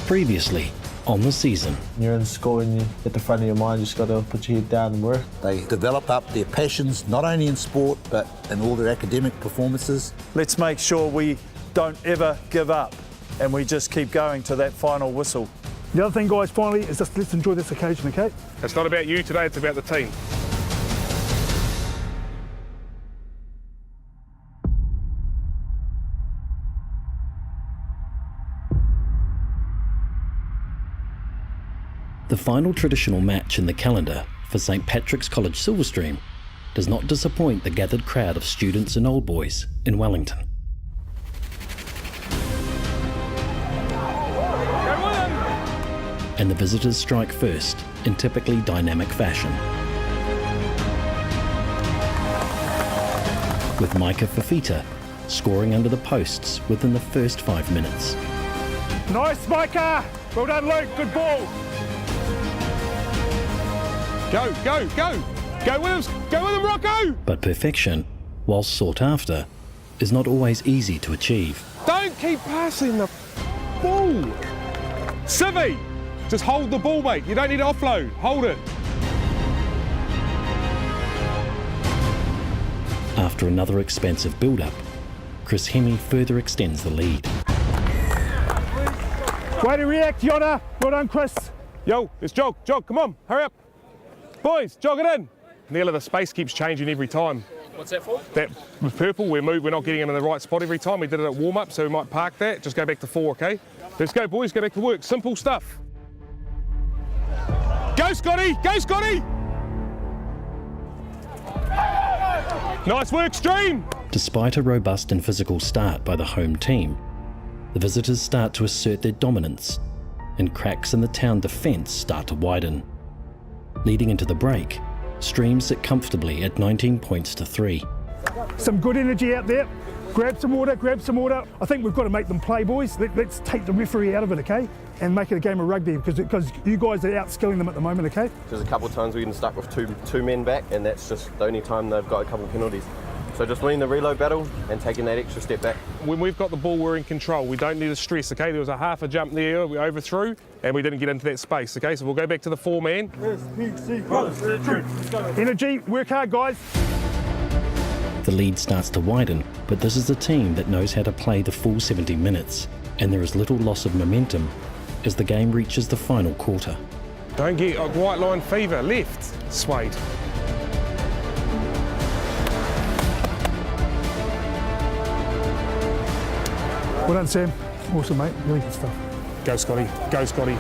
Previously on the season. You're in school and you, at the front of your mind, you just got to put your head down and work. They develop up their passions, not only in sport, but in all their academic performances. Let's make sure we don't ever give up and we just keep going to that final whistle. The other thing, guys, finally, is just let's enjoy this occasion, okay? It's not about you today, it's about the team. The final traditional match in the calendar for St Patrick's College Silverstream does not disappoint the gathered crowd of students and old boys in Wellington. And the visitors strike first in typically dynamic fashion. With Micah Fafita scoring under the posts within the first 5 minutes. Nice, Micah! Well done, Luke, good ball! Go, go, go! Go with him, Rocco! But perfection, whilst sought after, is not always easy to achieve. Don't keep passing the ball! Civvy! Just hold the ball, mate. You don't need to offload. Hold it. After another expensive build-up, Chris Hemme further extends the lead. Way to react, Yoda. Well done, Chris. Yo, let's jog, come on, hurry up. Boys, jog it in. Nearly the space keeps changing every time. What's that for? That with purple, we're not getting him in the right spot every time. We did it at warm-up, so we might park that. Just go back to 4, okay? Let's go, boys, go back to work. Simple stuff. Go, Scotty! Go, Scotty! Nice work, Stream! Despite a robust and physical start by the home team, the visitors start to assert their dominance, and cracks in the town defence start to widen. Leading into the break, Stream sit comfortably at 19 points to 3. Some good energy out there. Grab some water, grab some water. I think we've got to make them play, boys. Let's take the referee out of it, okay? And make it a game of rugby because you guys are outskilling them at the moment, okay? There's a couple of times we've been stuck with two men back, and that's just the only time they've got a couple of penalties. So just winning the reload battle and taking that extra step back. When we've got the ball, we're in control. We don't need to stress, okay? There was a half a jump there, we overthrew, and we didn't get into that space, okay? So we'll go back to the 4-man. Energy, work hard, guys. The lead starts to widen, but this is a team that knows how to play the full 70 minutes, and there is little loss of momentum as the game reaches the final quarter. Don't get a white line fever. Left, Swade. Well done, Sam. Awesome, mate. Really good stuff. Go, Scotty. Go, Scotty.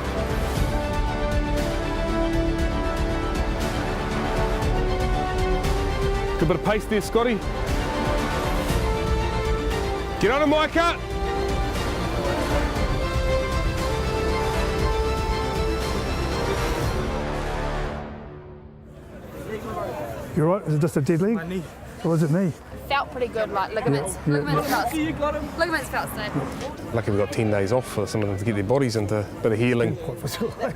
Good bit of pace there, Scotty. Get on him, Micah. You all right? Is it just a dead leg? My knee. Or was it knee? Felt pretty good, like ligaments. Yeah. Ligaments felt safe. Lucky we got 10 days off for some of them to get their bodies into a bit of healing.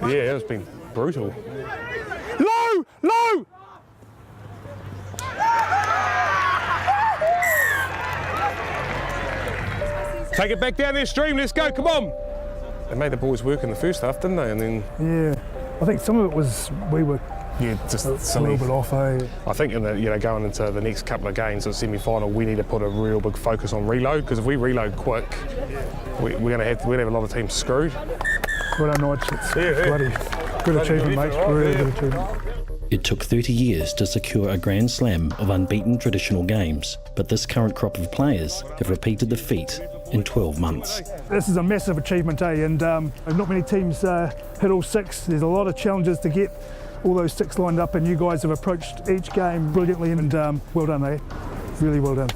Yeah, it's been brutal. Low! Low! Take it back down there, Stream. Let's go. Come on. They made the boys work in the first half, didn't they? And then Yeah. I think some of it was we were just a silly. little bit off, eh? I think in the going into the next couple of games, the semi-final, we need to put a real big focus on reload, because if we reload quick, we're going to have a lot of teams screwed. Well done, Nige. It's bloody good achievement, mate. Really good achievement. It took 30 years to secure a Grand Slam of unbeaten traditional games, but this current crop of players have repeated the feat in 12 months. This is a massive achievement, eh? And not many teams hit all 6. There's a lot of challenges to get all those 6 lined up, and you guys have approached each game brilliantly, and well done, eh? Really well done.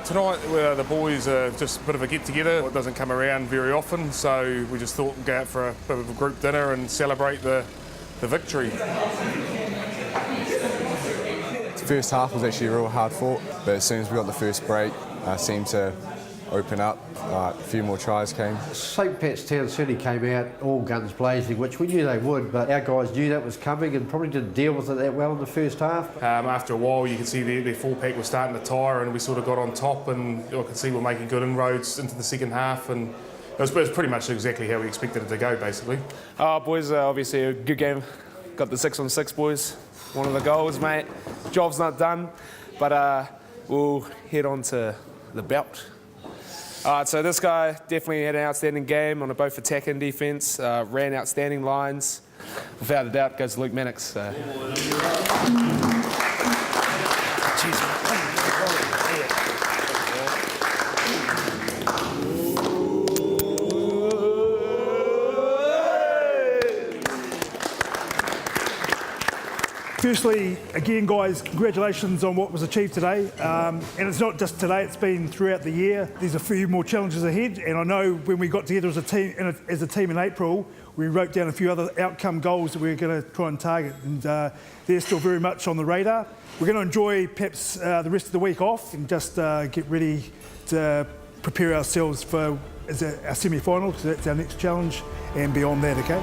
Tonight, the boys are just a bit of a get-together. It doesn't come around very often, so we just thought we'd go out for a bit of a group dinner and celebrate the victory. The first half was actually real hard fought, but as soon as we got the first break, seemed to open up. A few more tries came. St Pat's Town certainly came out all guns blazing, which we knew they would, but our guys knew that was coming and probably didn't deal with it that well in the first half. After a while, you could see their full pack was starting to tire, and we sort of got on top, and I could see we're making good inroads into the second half, and it was pretty much exactly how we expected it to go, basically. Boys, obviously a good game. Got the 6-on-6, boys. One of the goals, mate. Job's not done, but we'll head on to the belt. So this guy definitely had an outstanding game on both attack and defence, ran outstanding lines. Without a doubt, goes to Luke Mannix. Firstly, again, guys, congratulations on what was achieved today. And it's not just today, it's been throughout the year. There's a few more challenges ahead, and I know when we got together as a team in April, we wrote down a few other outcome goals that we were going to try and target, and they're still very much on the radar. We're going to enjoy perhaps the rest of the week off and just get ready to prepare ourselves for our semi-final, so that's our next challenge, and beyond that, okay?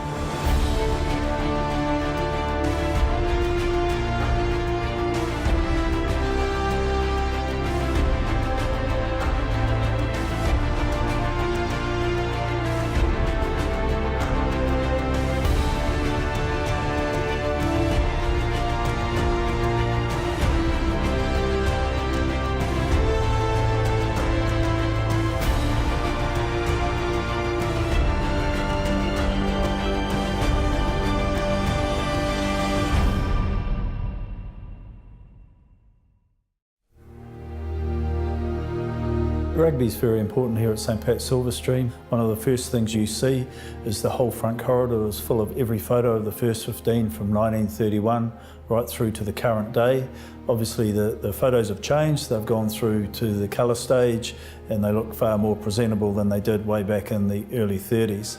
Rugby's very important here at St Pat's Silverstream. One of the first things you see is the whole front corridor is full of every photo of the first 15 from 1931 right through to the current day. Obviously the photos have changed, they've gone through to the colour stage and they look far more presentable than they did way back in the early 30s.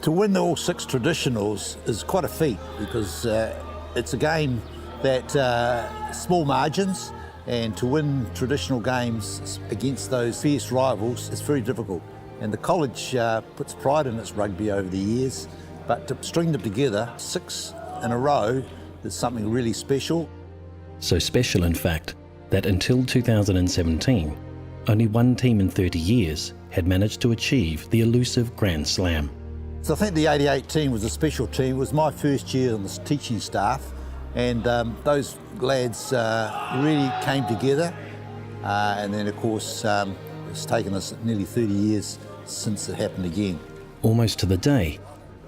To win all 6 traditionals is quite a feat because it's a game that small margins, and to win traditional games against those fierce rivals is very difficult. And the college puts pride in its rugby over the years, but to string them together 6 in a row is something really special. So special, in fact, that until 2017, only one team in 30 years had managed to achieve the elusive Grand Slam. So I think the 88 team was a special team. It was my first year on the teaching staff, and those lads really came together, and then of course it's taken us nearly 30 years since it happened again. Almost to the day,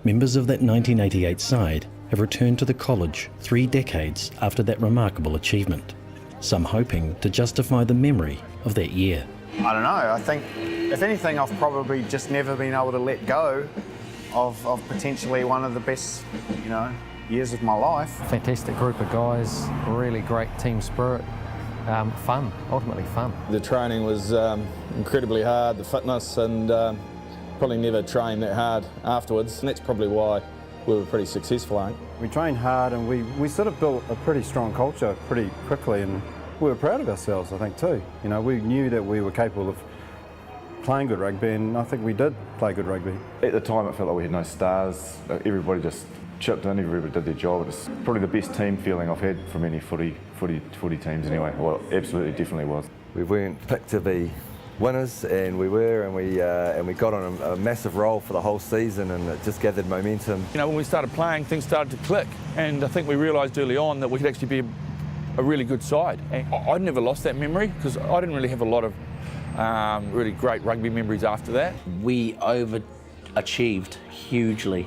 members of that 1988 side have returned to the college 3 decades after that remarkable achievement, some hoping to justify the memory of that year. I don't know, I think if anything I've probably just never been able to let go of potentially one of the best, years of my life. Fantastic group of guys, really great team spirit, fun, ultimately fun. The training was incredibly hard, the fitness, and probably never trained that hard afterwards. And that's probably why we were pretty successful, I think. We trained hard and we sort of built a pretty strong culture pretty quickly, and we were proud of ourselves, I think, too. We knew that we were capable of playing good rugby, and I think we did play good rugby. At the time, it felt like we had no stars. Everybody just chipped in, everybody did their job. It's probably the best team feeling I've had from any footy teams anyway. Well, absolutely, definitely was. We weren't picked to be winners, and we were, and we got on a massive roll for the whole season, and it just gathered momentum. When we started playing, things started to click, and I think we realised early on that we could actually be a really good side. And I'd never lost that memory because I didn't really have a lot of really great rugby memories after that. We overachieved hugely.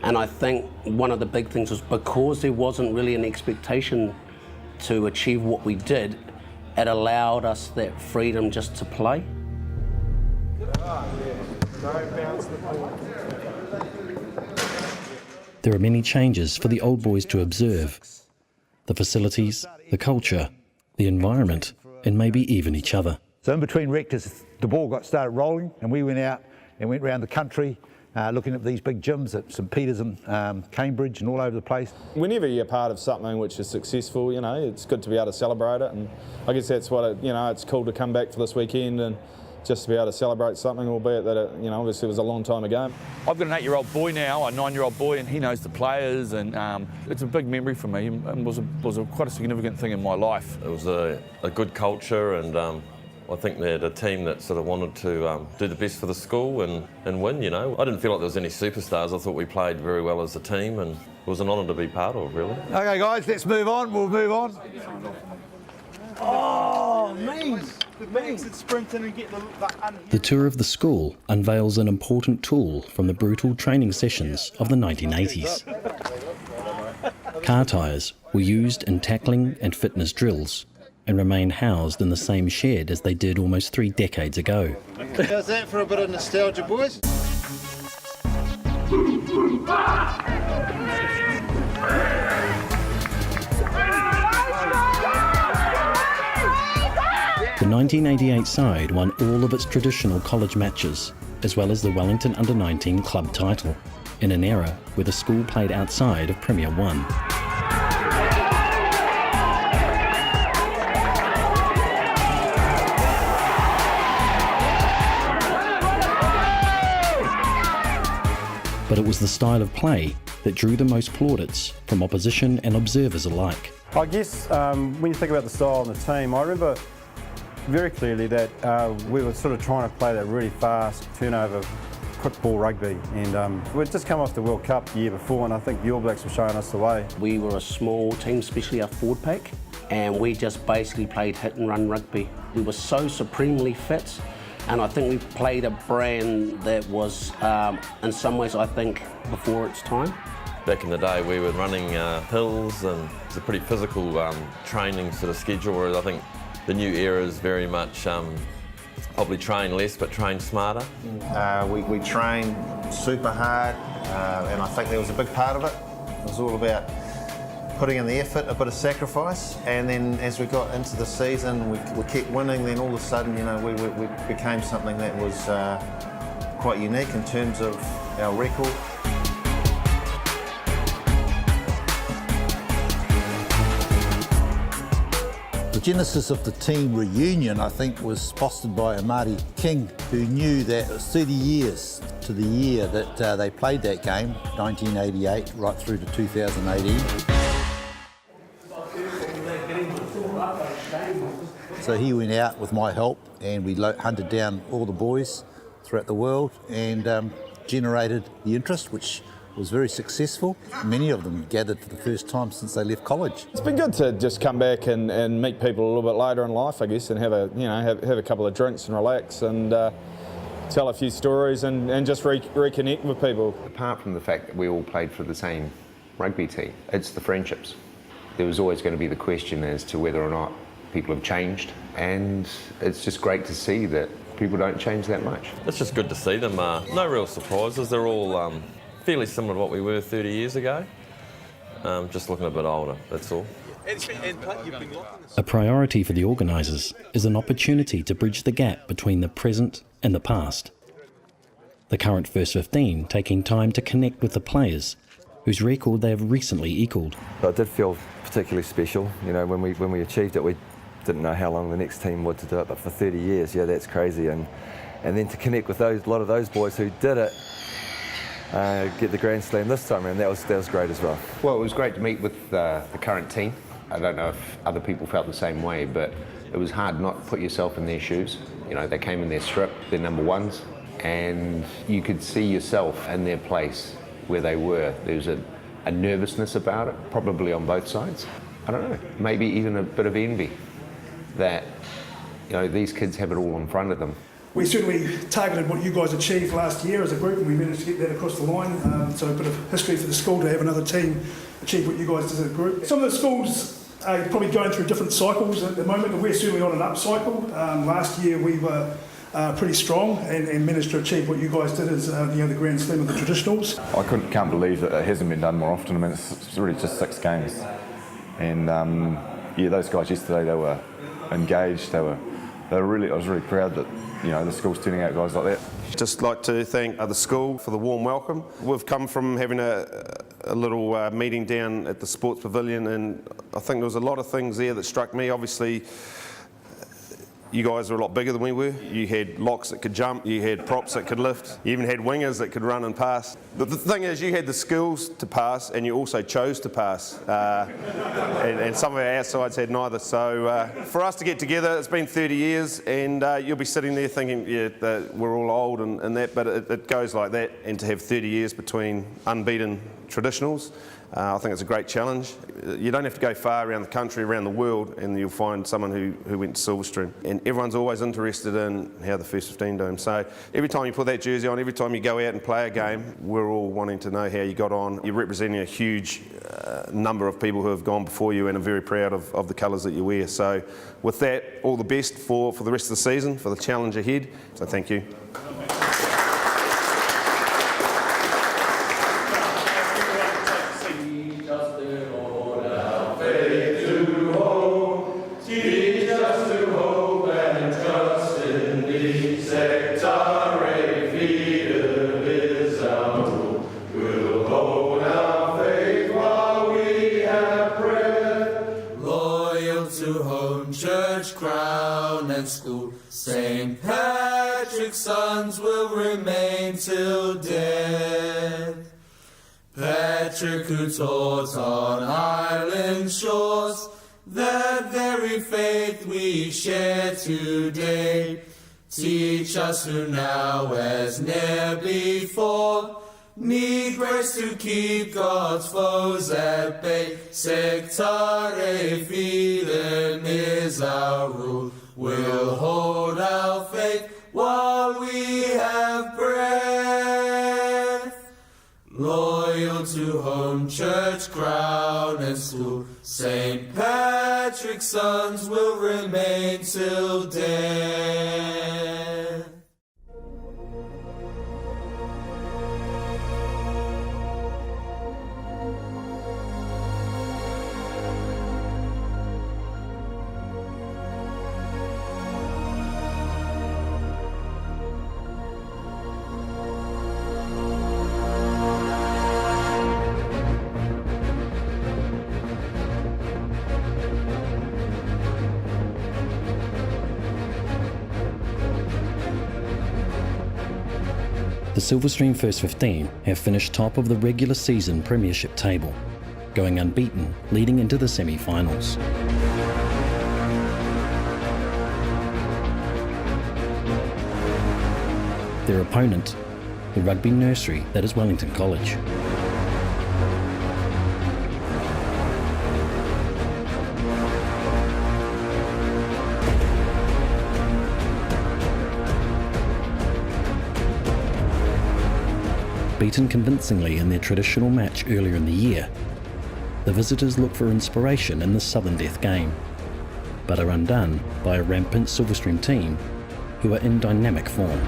And I think one of the big things was because there wasn't really an expectation to achieve what we did, it allowed us that freedom just to play. There are many changes for the old boys to observe. The facilities, the culture, the environment, and maybe even each other. So in between rectors, the ball got started rolling, and we went out and went around the country looking at these big gyms at St Peters and Cambridge and all over the place. Whenever you're part of something which is successful, it's good to be able to celebrate it, and I guess that's what it's cool to come back for this weekend and just to be able to celebrate something, albeit that it, you know, obviously it was a long time ago. I've got an 8-year-old boy now, a 9-year-old boy, and he knows the players, and it's a big memory for me, and was quite a significant thing in my life. It was a good culture, and I think they had a team that sort of wanted to do the best for the school and win, you know. I didn't feel like there was any superstars. I thought we played very well as a team, and it was an honour to be part of, really. Okay, guys, let's move on. We'll move on. Oh, means sprinting and get The tour of the school unveils an important tool from the brutal training sessions of the 1980s. Car tyres were used in tackling and fitness drills and remain housed in the same shed as they did almost 3 decades ago. How's that for a bit of nostalgia, boys? The 1988 side won all of its traditional college matches, as well as the Wellington Under-19 club title, in an era where the school played outside of Premier 1. But it was the style of play that drew the most plaudits from opposition and observers alike. I guess when you think about the style and the team, I remember very clearly that we were sort of trying to play that really fast turnover, quick ball rugby, and we'd just come off the World Cup the year before, and I think the All Blacks were showing us the way. We were a small team, especially our forward pack, and we just basically played hit and run rugby. We were so supremely fit, and I think we played a brand that was, in some ways, I think, before its time. Back in the day, we were running hills, and it's a pretty physical training sort of schedule, whereas I think the new era is very much probably train less but train smarter. We trained super hard, and I think there was a big part of it. It was all about putting in the effort, a bit of sacrifice, and then as we got into the season, we kept winning. Then all of a sudden, you know, we became something that was quite unique in terms of our record. The genesis of the team reunion, I think, was fostered by a Māori king who knew that it was 30 years to the year that they played that game, 1988, right through to 2018. So he went out with my help, and we hunted down all the boys throughout the world and generated the interest, which was very successful. Many of them gathered for the first time since they left college. It's been good to just come back and meet people a little bit later in life, I guess, and have a couple of drinks and relax and tell a few stories and just reconnect with people. Apart from the fact that we all played for the same rugby team, it's the friendships. There was always going to be the question as to whether or not people have changed, and it's just great to see that people don't change that much. It's just good to see them. No real surprises. They're all fairly similar to what we were 30 years ago, just looking a bit older, that's all. A priority for the organisers is an opportunity to bridge the gap between the present and the past. The current First 15 taking time to connect with the players whose record they have recently equalled. But it did feel particularly special, you know, when we achieved it. We didn't know how long the next team would to do it, but for 30 years, yeah, that's crazy. And then to connect with a lot of those boys who did it, get the Grand Slam this time around, that was great as well. Well, it was great to meet with the current team. I don't know if other people felt the same way, but it was hard not to put yourself in their shoes. You know, they came in their strip, they're number ones, and you could see yourself in their place where they were. There was a nervousness about it, probably on both sides. I don't know, maybe even a bit of envy that, you know, these kids have it all in front of them. We certainly targeted what you guys achieved last year as a group, and we managed to get that across the line. So a bit of history for the school to have another team achieve what you guys did as a group. Some of the schools are probably going through different cycles at the moment, and we're certainly on an up cycle. Last year we were pretty strong and managed to achieve what you guys did as the Grand Slam of the traditionals. I can't believe that it hasn't been done more often. I mean, it's really just 6 games, and yeah, those guys yesterday, they were engaged. They were really. I was really proud that, you know, the school's turning out guys like that. Just like to thank the school for the warm welcome. We've come from having a little meeting down at the sports pavilion, and I think there was a lot of things there that struck me. Obviously, You guys were a lot bigger than we were. You had locks that could jump, you had props that could lift, you even had wingers that could run and pass. But the thing is, you had the skills to pass and you also chose to pass. And some of our outsides had neither. So for us to get together, it's been 30 years and you'll be sitting there thinking, yeah, that we're all old and that, but it goes like that. And to have 30 years between unbeaten traditionals, I think it's a great challenge. You don't have to go far around the country, around the world, and you'll find someone who went to Silverstream. And everyone's always interested in how the first 15 do. So every time you put that jersey on, every time you go out and play a game, we're all wanting to know how you got on. You're representing a huge number of people who have gone before you and are very proud of the colours that you wear. So with that, all the best for the rest of the season, for the challenge ahead. So thank you. St. Patrick's sons will remain till death. Patrick who taught on island shores, that very faith we share today. Teach us who now as ne'er before need grace to keep God's foes at bay. Sectare fidem is our rule. We'll hold our faith while we have breath. Loyal to home, church, crown and school, St. Patrick's sons will remain till death. The Silverstream First 15 have finished top of the regular season Premiership table, going unbeaten leading into the semi-finals. Their opponent, the rugby nursery that is Wellington College. Beaten convincingly in their traditional match earlier in the year, the visitors look for inspiration in the Southern Death game, but are undone by a rampant Silverstream team who are in dynamic form.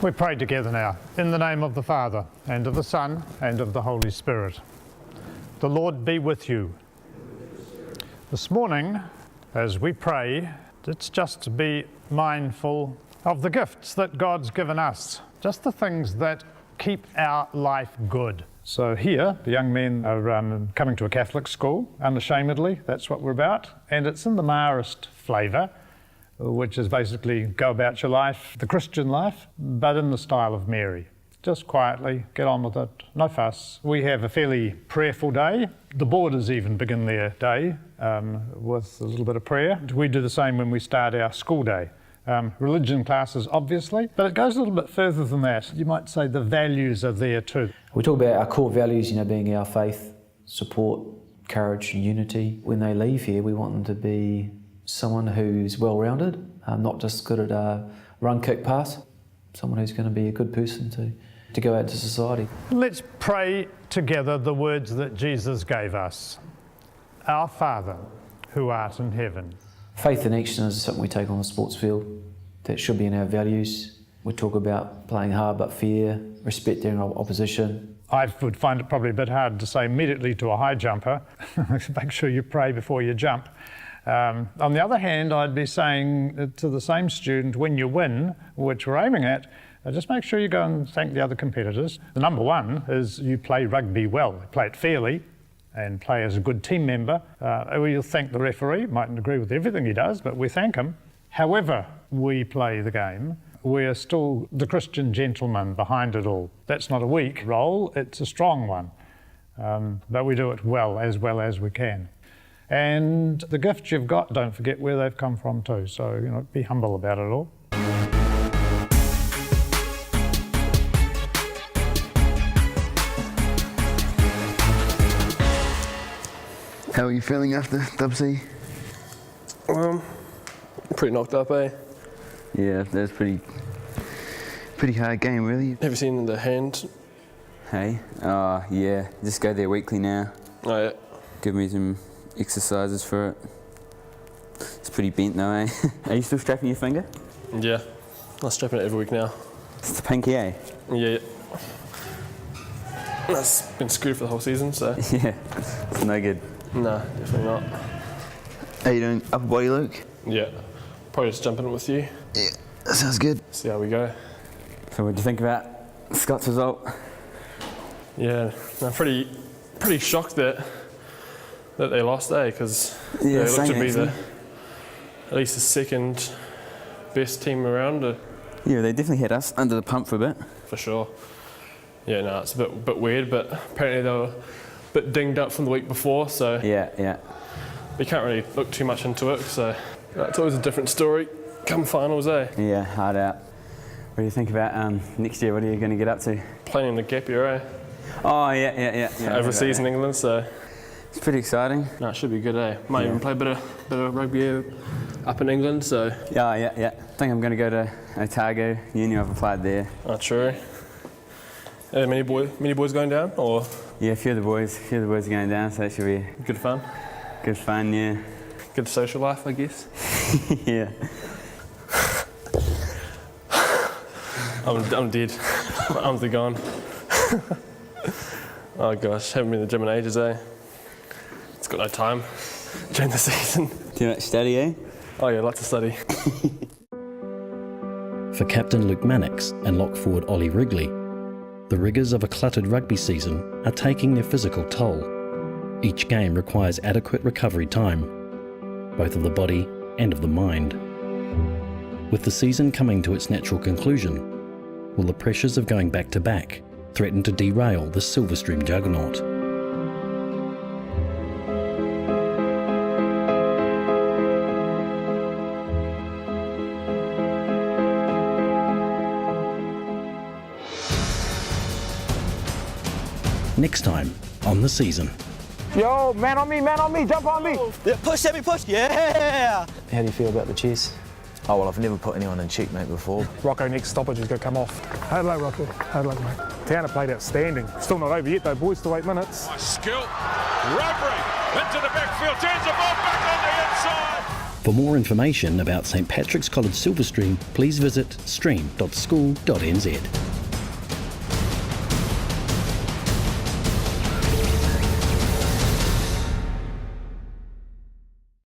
We pray together now, in the name of the Father, and of the Son, and of the Holy Spirit. The Lord be with you. This morning, as we pray, it's just to be mindful of the gifts that God's given us, just the things that keep our life good. So here, the young men are coming to a Catholic school, unashamedly, that's what we're about, and it's in the Marist flavour, which is basically go about your life, the Christian life, but in the style of Mary. Just quietly, get on with it, no fuss. We have a fairly prayerful day. The boarders even begin their day with a little bit of prayer. We do the same when we start our school day. Religion classes, obviously, but it goes a little bit further than that. You might say the values are there too. We talk about our core values, being our faith, support, courage, unity. When they leave here, we want them to be someone who's well-rounded, not just good at a run, kick, pass. someone who's going to be a good person to go out to society. Let's pray together the words that Jesus gave us. Our Father, who art in heaven. Faith in action is something we take on the sports field. That should be in our values. We talk about playing hard but fair, respecting our opposition. I would find it probably a bit hard to say immediately to a high jumper, make sure you pray before you jump. On the other hand, I'd be saying to the same student, when you win, which we're aiming at, just make sure you go and thank the other competitors. The number one is you play rugby well, play it fairly and play as a good team member. We'll thank the referee, mightn't agree with everything he does, but we thank him. However we play the game, we are still the Christian gentleman behind it all. That's not a weak role, it's a strong one. But we do it well as we can. And the gifts you've got, don't forget where they've come from too. So, be humble about it all. How are you feeling after Dubsy? Pretty knocked up, eh? Yeah, that's pretty hard game, really. Have you seen the hand? Hey? Yeah. Just go there weekly now. Oh, yeah. Give me some exercises for it. It's pretty bent though, eh? Are you still strapping your finger? Yeah. I'm strapping it every week now. It's the pinky, eh? Yeah. That's been screwed for the whole season, so... Yeah. It's no good. Nah, definitely not. Are you doing upper body, Luke? Yeah. Probably just jumping it with you. Yeah. That sounds good. See how we go. So what do you think about Scott's result? Yeah, I'm pretty shocked that they lost, eh? Because they look to be at least the second best team around. Yeah, they definitely had us under the pump for a bit. For sure. Yeah, no, it's a bit weird, but apparently they were a bit dinged up from the week before, so yeah. You can't really look too much into it, so it's always a different story come finals, eh? Yeah, hard out. What do you think about next year? What are you going to get up to? Playing in the gap year, eh? Oh, yeah. Overseas in England, so... It's pretty exciting. No, it should be good, eh? Might even play a bit of rugby up in England, so... Yeah. I think I'm going to go to Otago. Uni, I've applied there. Oh, true. Many boys going down, or...? Yeah, a few of the boys are going down, so that should be... Good fun? Good fun, yeah. Good social life, I guess? Yeah. I'm dead. My arms are gone. Oh gosh, haven't been in the gym in ages, eh? It's got no time during the season. Too much study, eh? Oh yeah, lots of study. For Captain Luke Mannix and lock forward Ollie Wrigley, the rigours of a cluttered rugby season are taking their physical toll. Each game requires adequate recovery time, both of the body and of the mind. With the season coming to its natural conclusion, will the pressures of going back-to-back threaten to derail the Silverstream juggernaut? Next time on The Season. Yo, man on me, jump on me. Yeah, push, Sammy, push, yeah! How do you feel about the chess? Oh, well, I've never put anyone in checkmate before. Rocco, next stoppage is going to come off. Hard luck, Rocco. Hard luck, mate. Towner played outstanding. Still not over yet, though, boys. Still 8 minutes. Nice skill. Rugby into the backfield. Turns the ball back on the inside. For more information about St Patrick's College Silverstream, please visit stream.school.nz.